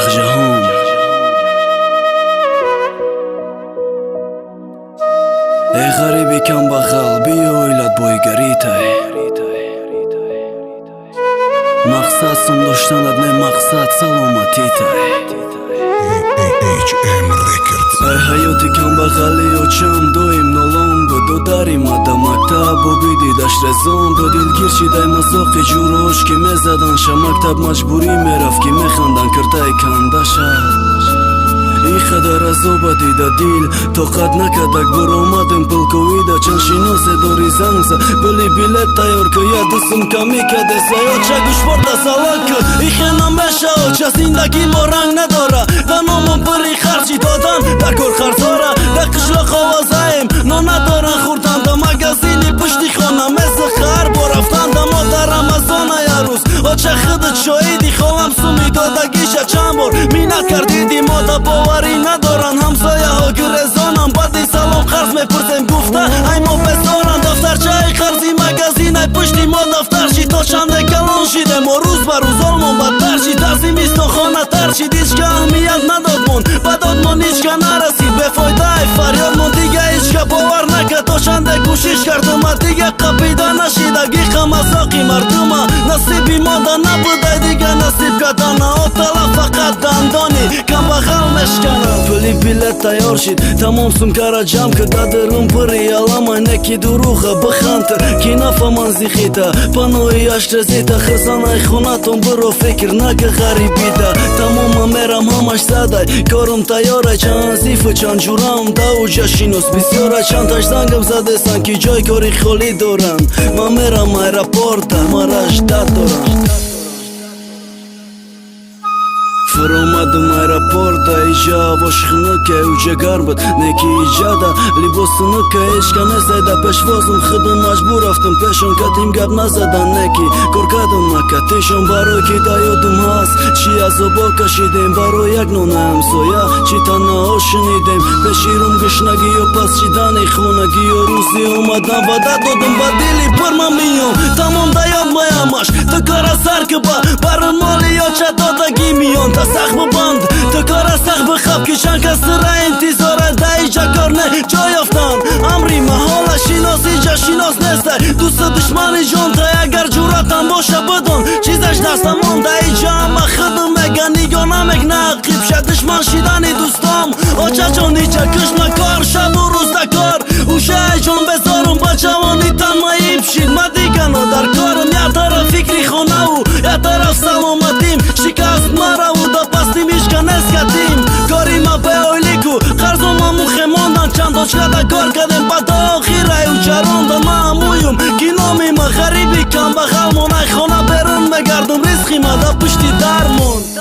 جهان ای غریبی کم بغل بیا ایلت بایگریتای مقصد سم داشتند نه مقصد سلامتیتای HM Records. ای حیاتی کم بغلی و چم دویم نالام بدو داریم ادا مکتب و بیدی داشت رزان دو دلگیر شیدای مزاقی جوروش که میزدن شا مکتب مجبوری میرفت که میخندن کرتای کندشا ای خدر از آبادی دا دیل طاقت نکدک بر آمدم پلکوی دا چند شینوس داری زنگزا بلی بیلت تیار که یادسم کمی کده سیا چه گوش برده سالک کد ای خینم بشه و چه زندگی ما رنگ نداره دا نامون پری خرچی دادن در کار خرزاره در قشلاق آوازایم نا ندارن خوردن دا مگزینی پشتی خانه مثل خر با رفتن دا ما در رمضان یا روز و چه خودت شایدی خواهم سومی دادگیشه چند بار مینت کردیدی ما دا باوری ندارن همسایه ها گرزانم بعدی سلام خرز میپرسیم گفته ای ما بزارن دفترچه ای خرزی مگزین ای پشتی ما دفتر شید تا چنده کلان شیده ما روز بر روز آلمان بدتر شید ترزیمیستان خانه تر شید هیچ که اهمیت ندادمون بدادمون هیچ که نرسید به فایده ای فریادمون دیگه هیچ که باور نکرد تا چنده کوشش کردم دیگه قبیده نشیدگی خمساقی مردمه نصیبی ما دا نبوده دیگه نصیب کردن آتلا فقط دندانی کم بغل مشکنم پلی بیلت تیار شید تمام سمکارا جمع که دادرم پری علامه نکی دروغه بخانتر کی نفهمن زیخیتا پانوی اشترزیتا خزانه خونتون برو فکر نکه غریبیتا تمام میرم همش زده کارم تیاره چند زیف و چند جورم داو جشینوس بسیاره چند تاش زنگم زده سن کی جای کاری خالی دارن من میرم ایرپورتا مراش داد دارم فرامدم ایرپورتا ایجا باشخنه که او جگر بود نکی ایجادا لیباسنه که ایشکا نزده پشوازم خودم مجبور رفتم پیشون کتیم گب نزدن نکی کرکدم نکتیشون برای که دایادم هست چی از آبا کشیدیم برای یک نونه همسویا چی تنه ها شنیدیم پشیرم گشنگی و پس چیدنی خونگی و روزی اومدن و دادم با دیلی پر من میام تمام دایاد مایمش تو کار سر که بر مالی یا چه دادگی میان سخت ببند تو کار سخت بخواب که چند کس را انتظاره ده ایجا کار نه جا یافتن امری محاله شناسی جا شناس نسته دوست دشمنی جان تا اگر جورتم باشه بدون چیزش دستم مانده ایجا اما خودم مگه نگاه نمک نقیب شد دشمن شیدنی دوستام آچه جان ایجا کشم کار شب و روز دکار اوشه جان بذارم با جوانی تنمایی بشید ما دیگه نا در کارم یا طرف فکری خونه و یا طرف سلامتیم شکست مرا و دا پستیم ایشکا نسکتیم کاری ما به اولیکو قرضو ما مخه ماندن چند آشکده کار کردیم با تا آخیره و چراندن ما همویم کی نامی ما غریبی کم بغل مانای خانه برون مگردم ریسخی ما دا پشتی درمون